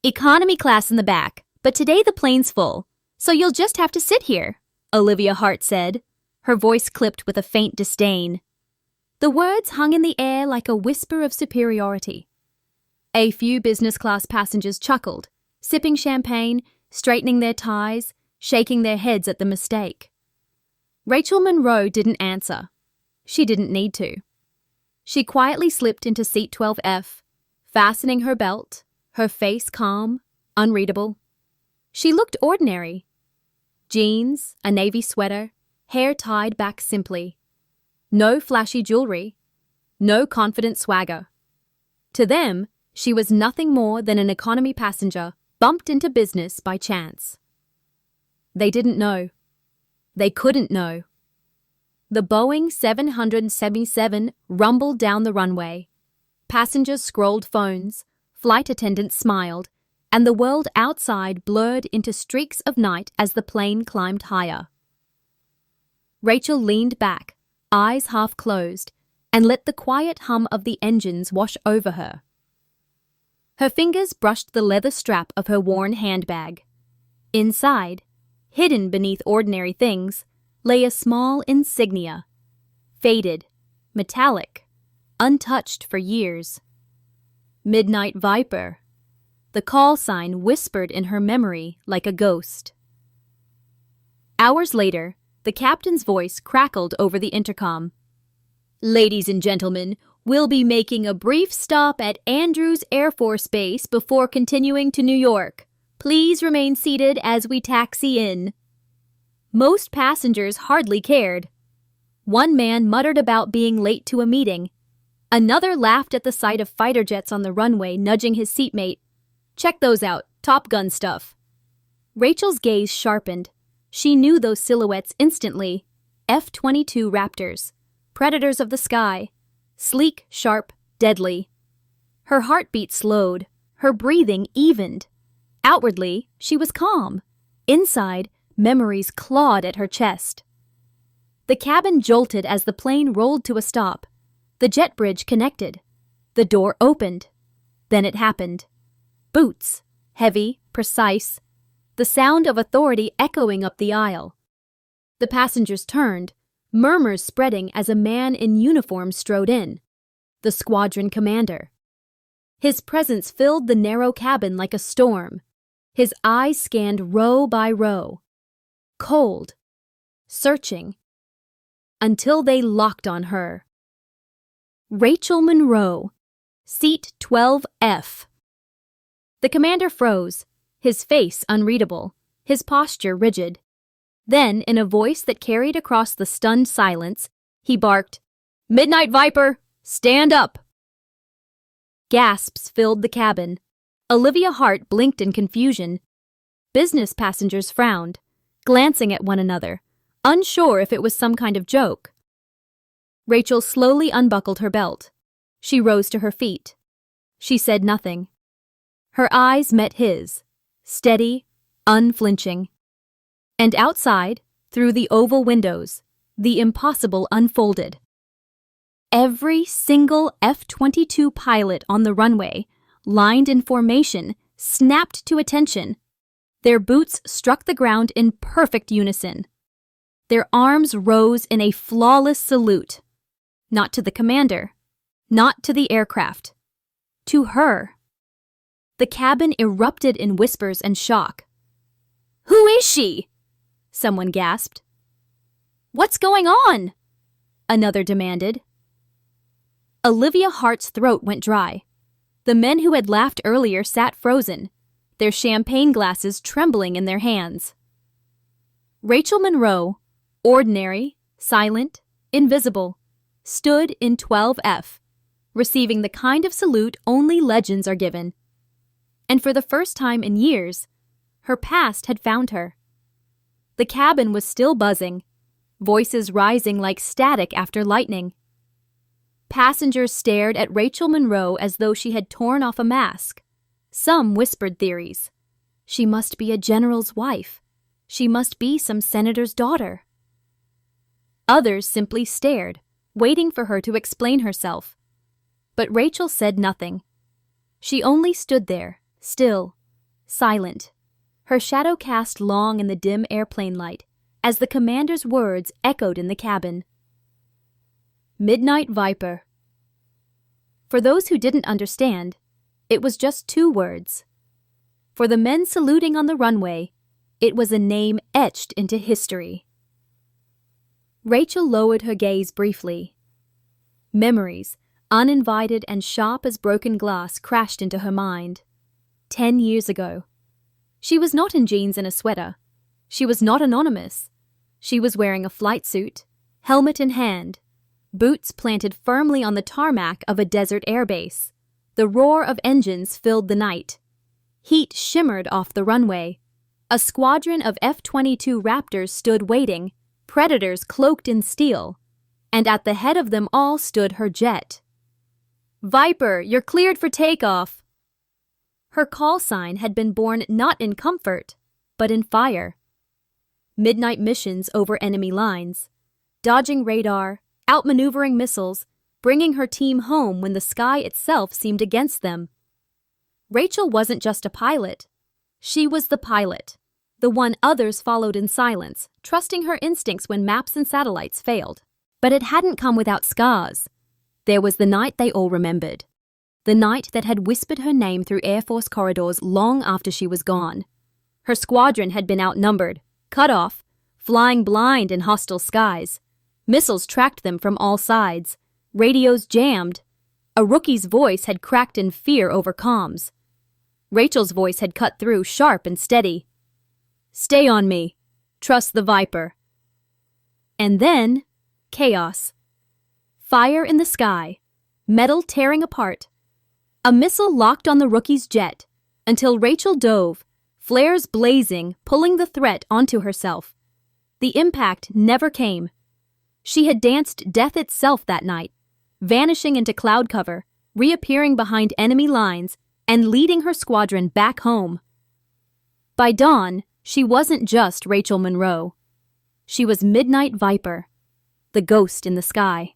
Economy class in the back, but today the plane's full, so you'll just have to sit here, Olivia Hart said, her voice clipped with a faint disdain. The words hung in the air like a whisper of superiority. A few business class passengers chuckled, sipping champagne, straightening their ties, shaking their heads at the mistake. Rachel Monroe didn't answer. She didn't need to. She quietly slipped into seat 12F, fastening her belt, her face calm, unreadable. She looked ordinary. Jeans, a navy sweater, hair tied back simply. No flashy jewelry, no confident swagger. To them, she was nothing more than an economy passenger bumped into business by chance. They didn't know. They couldn't know. The Boeing 777 rumbled down the runway. Passengers scrolled phones, flight attendants smiled, and the world outside blurred into streaks of night as the plane climbed higher. Rachel leaned back, eyes half closed, and let the quiet hum of the engines wash over her. Her fingers brushed the leather strap of her worn handbag. Inside, hidden beneath ordinary things, lay a small insignia. Faded, metallic, untouched for years. Midnight Viper. The call sign whispered in her memory like a ghost. Hours later, the captain's voice crackled over the intercom. Ladies and gentlemen, we'll be making a brief stop at Andrews Air Force Base before continuing to New York. Please remain seated as we taxi in. Most passengers hardly cared. One man muttered about being late to a meeting. Another laughed at the sight of fighter jets on the runway, nudging his seatmate. Check those out, Top Gun stuff. Rachel's gaze sharpened. She knew those silhouettes instantly. F-22 Raptors, predators of the sky. Sleek, sharp, deadly. Her heartbeat slowed. Her breathing evened. Outwardly, she was calm. Inside, memories clawed at her chest. The cabin jolted as the plane rolled to a stop. The jet bridge connected. The door opened. Then it happened. Boots, heavy, precise. The sound of authority echoing up the aisle. The passengers turned, murmurs spreading as a man in uniform strode in. The squadron commander. His presence filled the narrow cabin like a storm. His eyes scanned row by row. Cold. Searching. Until they locked on her. Rachel Monroe. Seat 12F. The commander froze, his face unreadable, his posture rigid. Then, in a voice that carried across the stunned silence, he barked, "Midnight Viper, stand up!" Gasps filled the cabin. Olivia Hart blinked in confusion. Business passengers frowned, glancing at one another, unsure if it was some kind of joke. Rachel slowly unbuckled her belt. She rose to her feet. She said nothing. Her eyes met his, steady, unflinching. And outside, through the oval windows, the impossible unfolded. Every single F-22 pilot on the runway, lined in formation, snapped to attention. Their boots struck the ground in perfect unison. Their arms rose in a flawless salute. Not to the commander, not to the aircraft. To her. The cabin erupted in whispers and shock. "Who is she?" someone gasped. "What's going on?" another demanded. Olivia Hart's throat went dry. The men who had laughed earlier sat frozen, their champagne glasses trembling in their hands. Rachel Monroe, ordinary, silent, invisible, stood in 12F, receiving the kind of salute only legends are given. And for the first time in years, her past had found her. The cabin was still buzzing, voices rising like static after lightning. Passengers stared at Rachel Monroe as though she had torn off a mask. Some whispered theories. She must be a general's wife. She must be some senator's daughter. Others simply stared, waiting for her to explain herself. But Rachel said nothing. She only stood there, still, silent, her shadow cast long in the dim airplane light as the commander's words echoed in the cabin. Midnight Viper. For those who didn't understand, it was just 2 words. For the men saluting on the runway, it was a name etched into history. Rachel lowered her gaze briefly. Memories, uninvited and sharp as broken glass, crashed into her mind. 10 years ago. She was not in jeans and a sweater. She was not anonymous. She was wearing a flight suit, helmet in hand, boots planted firmly on the tarmac of a desert airbase. The roar of engines filled the night. Heat shimmered off the runway. A squadron of F-22 Raptors stood waiting, predators cloaked in steel, and at the head of them all stood her jet. "Viper, you're cleared for takeoff." Her call sign had been born not in comfort, but in fire. Midnight missions over enemy lines, dodging radar, outmaneuvering missiles, bringing her team home when the sky itself seemed against them. Rachel wasn't just a pilot. She was the pilot, the one others followed in silence, trusting her instincts when maps and satellites failed. But it hadn't come without scars. There was the night they all remembered. The night that had whispered her name through Air Force corridors long after she was gone. Her squadron had been outnumbered, cut off, flying blind in hostile skies. Missiles tracked them from all sides. Radios jammed. A rookie's voice had cracked in fear over comms. Rachel's voice had cut through, sharp and steady. "Stay on me. Trust the Viper." And then, chaos. Fire in the sky. Metal tearing apart. A missile locked on the rookie's jet until Rachel dove, flares blazing, pulling the threat onto herself. The impact never came. She had danced death itself that night, vanishing into cloud cover, reappearing behind enemy lines, and leading her squadron back home. By dawn, she wasn't just Rachel Monroe. She was Midnight Viper, the ghost in the sky.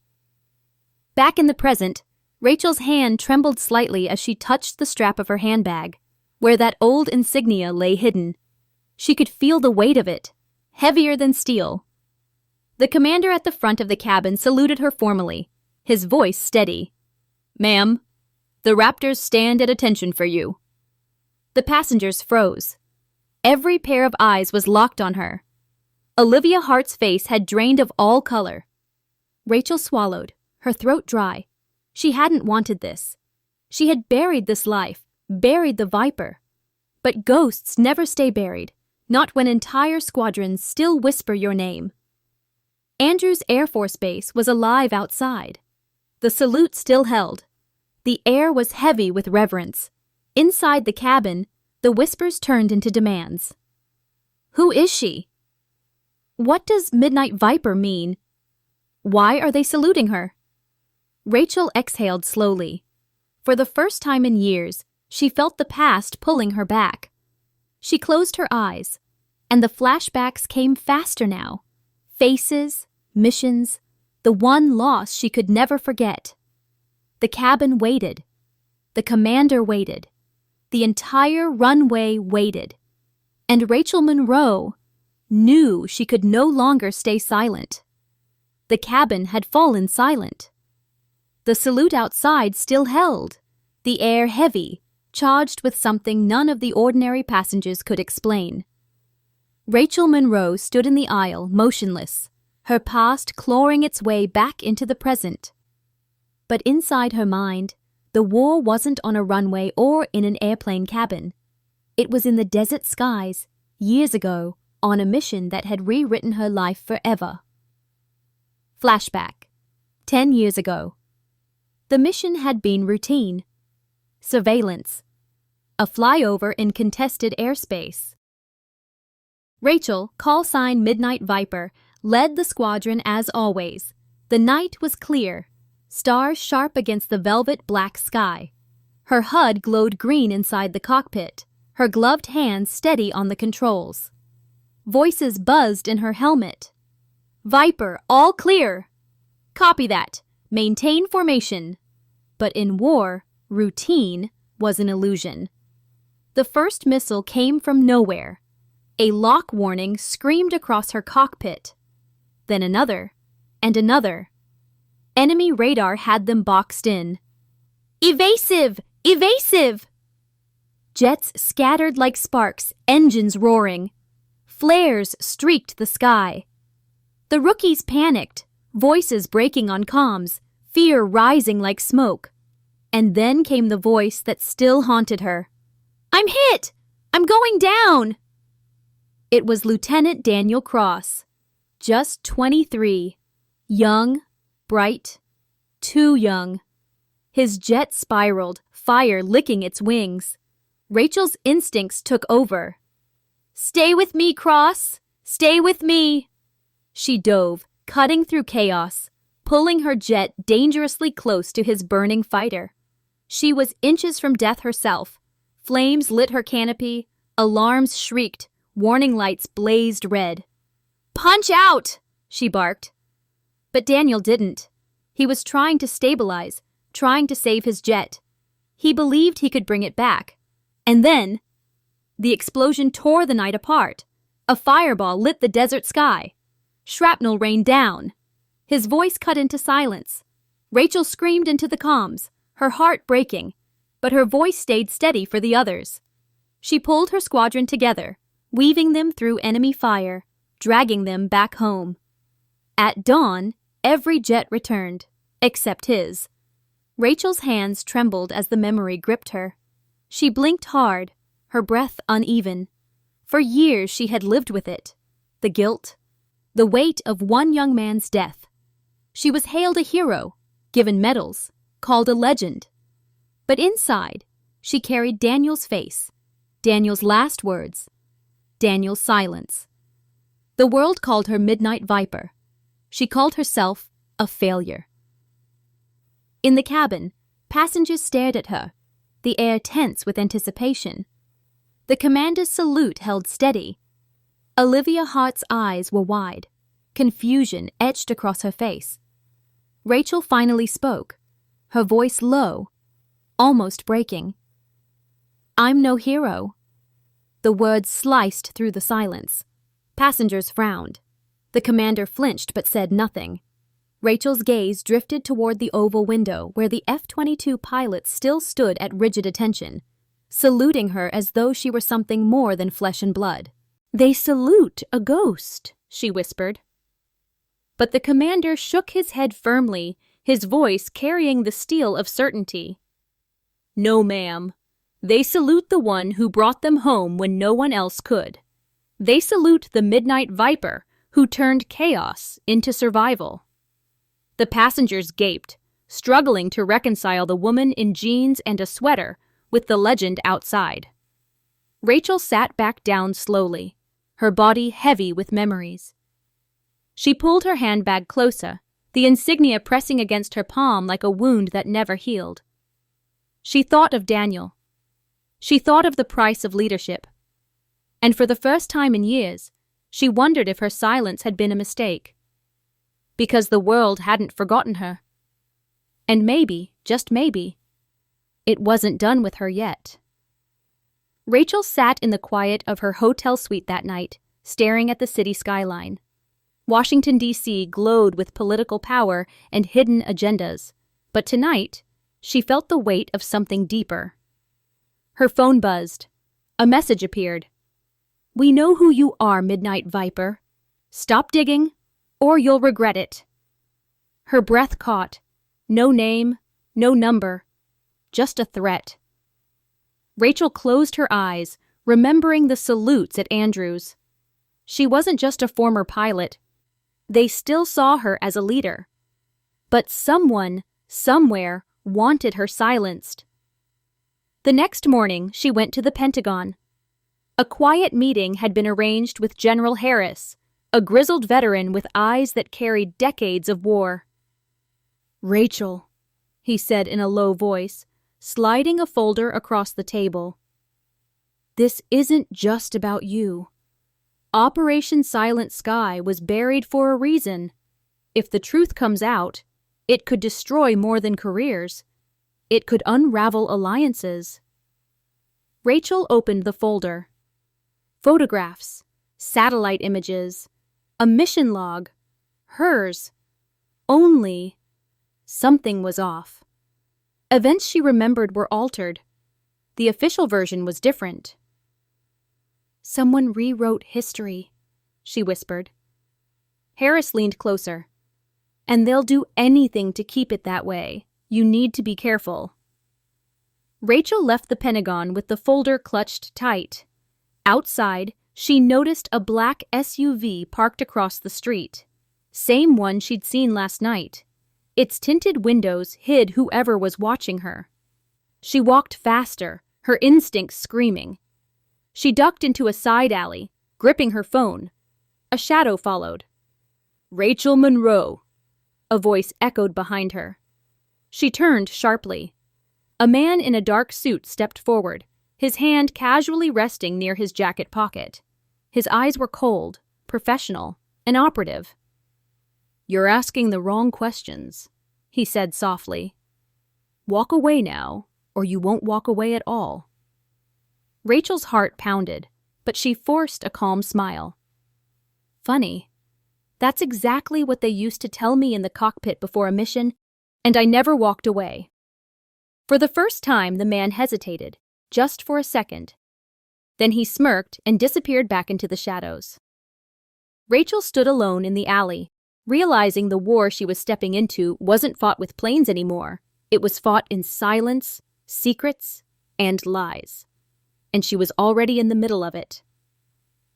Back in the present, Rachel's hand trembled slightly as she touched the strap of her handbag, where that old insignia lay hidden. She could feel the weight of it, heavier than steel. The commander at the front of the cabin saluted her formally, his voice steady. "Ma'am, the Raptors stand at attention for you." The passengers froze. Every pair of eyes was locked on her. Olivia Hart's face had drained of all color. Rachel swallowed, her throat dry. She hadn't wanted this. She had buried this life, buried the Viper. But ghosts never stay buried, not when entire squadrons still whisper your name. Andrews Air Force Base was alive outside. The salute still held. The air was heavy with reverence. Inside the cabin, the whispers turned into demands. Who is she? What does Midnight Viper mean? Why are they saluting her? Rachel exhaled slowly. For the first time in years, she felt the past pulling her back. She closed her eyes, and the flashbacks came faster now. Faces, missions, the one loss she could never forget. The cabin waited. The commander waited. The entire runway waited. And Rachel Monroe knew she could no longer stay silent. The cabin had fallen silent. The salute outside still held, the air heavy, charged with something none of the ordinary passengers could explain. Rachel Monroe stood in the aisle, motionless, her past clawing its way back into the present. But inside her mind, the war wasn't on a runway or in an airplane cabin. It was in the desert skies, years ago, on a mission that had rewritten her life forever. Flashback. 10 years ago. The mission had been routine. Surveillance. A flyover in contested airspace. Rachel, call sign Midnight Viper, led the squadron as always. The night was clear, stars sharp against the velvet black sky. Her HUD glowed green inside the cockpit, her gloved hands steady on the controls. Voices buzzed in her helmet. "Viper, all clear." "Copy that. Maintain formation." But in war, routine was an illusion. The first missile came from nowhere. A lock warning screamed across her cockpit. Then another, and another. Enemy radar had them boxed in. Evasive! Evasive! Jets scattered like sparks, engines roaring. Flares streaked the sky. The rookies panicked, voices breaking on comms, fear rising like smoke. And then came the voice that still haunted her. I'm hit! I'm going down! It was Lieutenant Daniel Cross, just 23, young, bright, too young. His jet spiraled, fire licking its wings. Rachel's instincts took over. Stay with me, Cross! Stay with me! She dove, cutting through chaos, pulling her jet dangerously close to his burning fighter. She was inches from death herself. Flames lit her canopy, alarms shrieked, warning lights blazed red. Punch out! She barked. But Daniel didn't. He was trying to stabilize, trying to save his jet. He believed he could bring it back. And then, the explosion tore the night apart. A fireball lit the desert sky. Shrapnel rained down. His voice cut into silence. Rachel screamed into the comms, her heart breaking, but her voice stayed steady for the others. She pulled her squadron together, weaving them through enemy fire, dragging them back home. At dawn, every jet returned, except his. Rachel's hands trembled as the memory gripped her. She blinked hard, her breath uneven. For years she had lived with it. The guilt, the weight of one young man's death. She was hailed a hero, given medals, called a legend. But inside, she carried Daniel's face, Daniel's last words, Daniel's silence. The world called her Midnight Viper. She called herself a failure. In the cabin, passengers stared at her, the air tense with anticipation. The commander's salute held steady. Olivia Hart's eyes were wide, confusion etched across her face. Rachel finally spoke, her voice low, almost breaking. I'm no hero. The words sliced through the silence. Passengers frowned. The commander flinched but said nothing. Rachel's gaze drifted toward the oval window where the F-22 pilot still stood at rigid attention, saluting her as though she were something more than flesh and blood. They salute a ghost, she whispered. But the commander shook his head firmly, his voice carrying the steel of certainty. No, ma'am. They salute the one who brought them home when no one else could. They salute the Midnight Viper who turned chaos into survival. The passengers gaped, struggling to reconcile the woman in jeans and a sweater with the legend outside. Rachel sat back down slowly, her body heavy with memories. She pulled her handbag closer, the insignia pressing against her palm like a wound that never healed. She thought of Daniel. She thought of the price of leadership. And for the first time in years, she wondered if her silence had been a mistake. Because the world hadn't forgotten her. And maybe, just maybe, it wasn't done with her yet. Rachel sat in the quiet of her hotel suite that night, staring at the city skyline. Washington, D.C. glowed with political power and hidden agendas, but tonight, she felt the weight of something deeper. Her phone buzzed. A message appeared. We know who you are, Midnight Viper. Stop digging, or you'll regret it. Her breath caught. No name, no number, just a threat. Rachel closed her eyes, remembering the salutes at Andrews. She wasn't just a former pilot. They still saw her as a leader. But someone, somewhere, wanted her silenced. The next morning, she went to the Pentagon. A quiet meeting had been arranged with General Harris, a grizzled veteran with eyes that carried decades of war. Rachel, he said in a low voice, sliding a folder across the table. This isn't just about you. Operation Silent Sky was buried for a reason. If the truth comes out, it could destroy more than careers. It could unravel alliances. Rachel opened the folder. Photographs, satellite images, a mission log, hers. Only something was off. Events she remembered were altered. The official version was different. Someone rewrote history, she whispered. Harris leaned closer. And they'll do anything to keep it that way. You need to be careful. Rachel left the Pentagon with the folder clutched tight. Outside, she noticed a black SUV parked across the street. Same one she'd seen last night. Its tinted windows hid whoever was watching her. She walked faster, her instincts screaming. She ducked into a side alley, gripping her phone. A shadow followed. Rachel Monroe, a voice echoed behind her. She turned sharply. A man in a dark suit stepped forward, his hand casually resting near his jacket pocket. His eyes were cold, professional, and operative. You're asking the wrong questions, he said softly. Walk away now, or you won't walk away at all. Rachel's heart pounded, but she forced a calm smile. Funny. That's exactly what they used to tell me in the cockpit before a mission, and I never walked away. For the first time, the man hesitated, just for a second. Then he smirked and disappeared back into the shadows. Rachel stood alone in the alley, realizing the war she was stepping into wasn't fought with planes anymore. It was fought in silence, secrets, and lies. And she was already in the middle of it.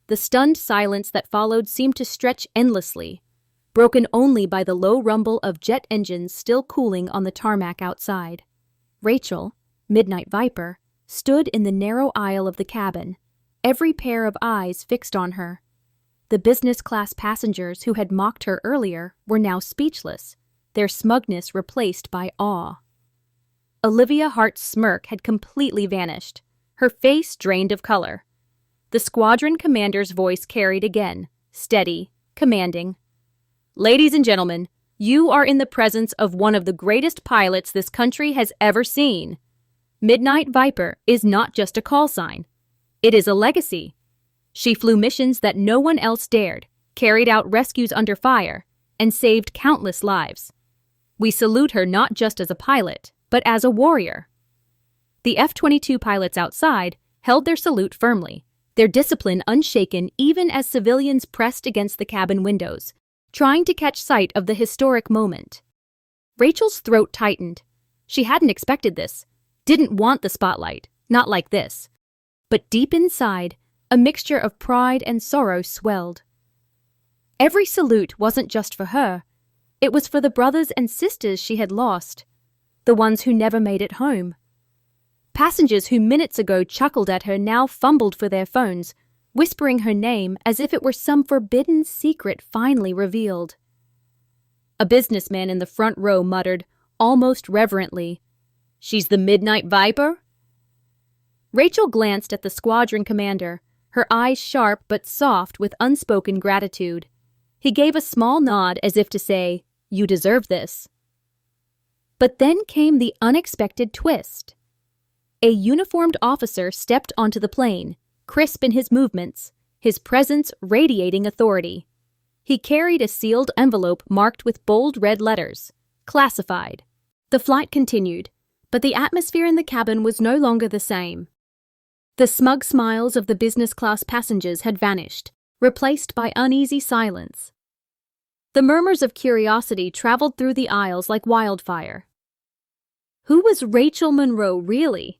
The stunned silence that followed seemed to stretch endlessly, broken only by the low rumble of jet engines still cooling on the tarmac outside. Rachel, Midnight Viper, stood in the narrow aisle of the cabin, every pair of eyes fixed on her. The business-class passengers who had mocked her earlier were now speechless, their smugness replaced by awe. Olivia Hart's smirk had completely vanished, her face drained of color. The squadron commander's voice carried again, steady, commanding. Ladies and gentlemen, you are in the presence of one of the greatest pilots this country has ever seen. Midnight Viper is not just a call sign. It is a legacy. She flew missions that no one else dared, carried out rescues under fire, and saved countless lives. We salute her not just as a pilot, but as a warrior. The F-22 pilots outside held their salute firmly, their discipline unshaken even as civilians pressed against the cabin windows, trying to catch sight of the historic moment. Rachel's throat tightened. She hadn't expected this, didn't want the spotlight, not like this. But deep inside, a mixture of pride and sorrow swelled. Every salute wasn't just for her. It was for the brothers and sisters she had lost, the ones who never made it home. Passengers who minutes ago chuckled at her now fumbled for their phones, whispering her name as if it were some forbidden secret finally revealed. A businessman in the front row muttered, almost reverently, "She's the Midnight Viper?" Rachel glanced at the squadron commander, her eyes sharp but soft with unspoken gratitude. He gave a small nod as if to say, "You deserve this." But then came the unexpected twist. A uniformed officer stepped onto the plane, crisp in his movements, his presence radiating authority. He carried a sealed envelope marked with bold red letters, classified. The flight continued, but the atmosphere in the cabin was no longer the same. The smug smiles of the business-class passengers had vanished, replaced by uneasy silence. The murmurs of curiosity traveled through the aisles like wildfire. Who was Rachel Monroe really?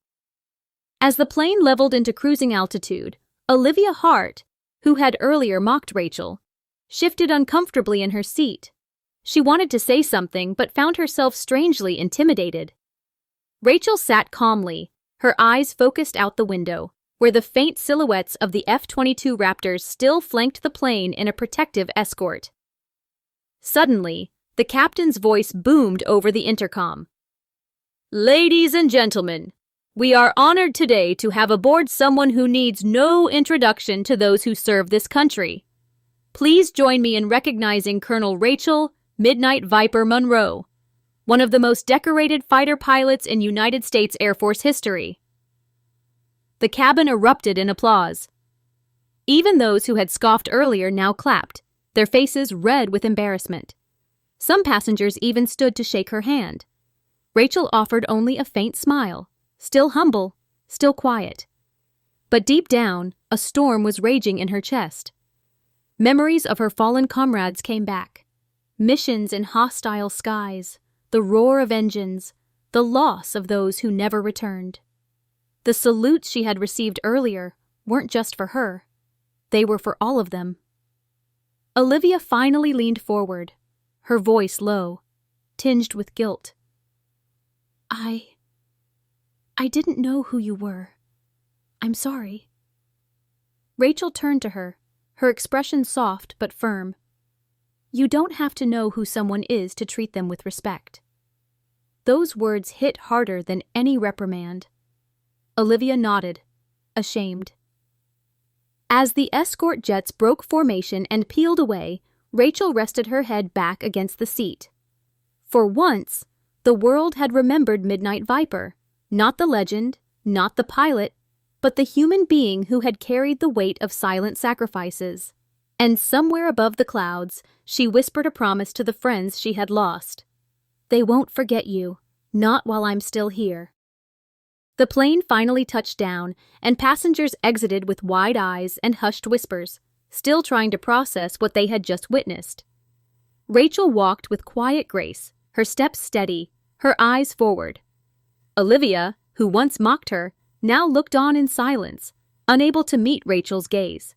As the plane leveled into cruising altitude, Olivia Hart, who had earlier mocked Rachel, shifted uncomfortably in her seat. She wanted to say something, but found herself strangely intimidated. Rachel sat calmly, her eyes focused out the window, where the faint silhouettes of the F-22 Raptors still flanked the plane in a protective escort. Suddenly, the captain's voice boomed over the intercom. "Ladies and gentlemen, we are honored today to have aboard someone who needs no introduction to those who serve this country. Please join me in recognizing Colonel Rachel Midnight Viper Monroe, one of the most decorated fighter pilots in United States Air Force history." The cabin erupted in applause. Even those who had scoffed earlier now clapped, their faces red with embarrassment. Some passengers even stood to shake her hand. Rachel offered only a faint smile, still humble, still quiet. But deep down, a storm was raging in her chest. Memories of her fallen comrades came back. Missions in hostile skies, the roar of engines, the loss of those who never returned. The salutes she had received earlier weren't just for her. They were for all of them. Olivia finally leaned forward, her voice low, tinged with guilt. I didn't know who you were. I'm sorry. Rachel turned to her, her expression soft but firm. You don't have to know who someone is to treat them with respect. Those words hit harder than any reprimand. Olivia nodded, ashamed. As the escort jets broke formation and peeled away, Rachel rested her head back against the seat. For once, the world had remembered Midnight Viper, not the legend, not the pilot, but the human being who had carried the weight of silent sacrifices. And somewhere above the clouds, she whispered a promise to the friends she had lost. They won't forget you, not while I'm still here. The plane finally touched down, and passengers exited with wide eyes and hushed whispers, still trying to process what they had just witnessed. Rachel walked with quiet grace, her steps steady, her eyes forward. Olivia, who once mocked her, now looked on in silence, unable to meet Rachel's gaze.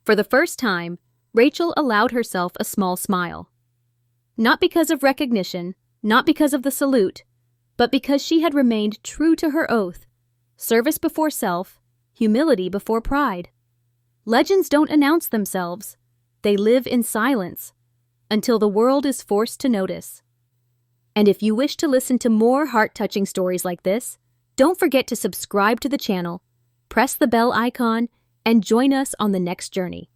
For the first time, Rachel allowed herself a small smile. Not because of recognition, not because of the salute, but because she had remained true to her oath, service before self, humility before pride. Legends don't announce themselves. They live in silence, until the world is forced to notice. And if you wish to listen to more heart-touching stories like this, don't forget to subscribe to the channel, press the bell icon, and join us on the next journey.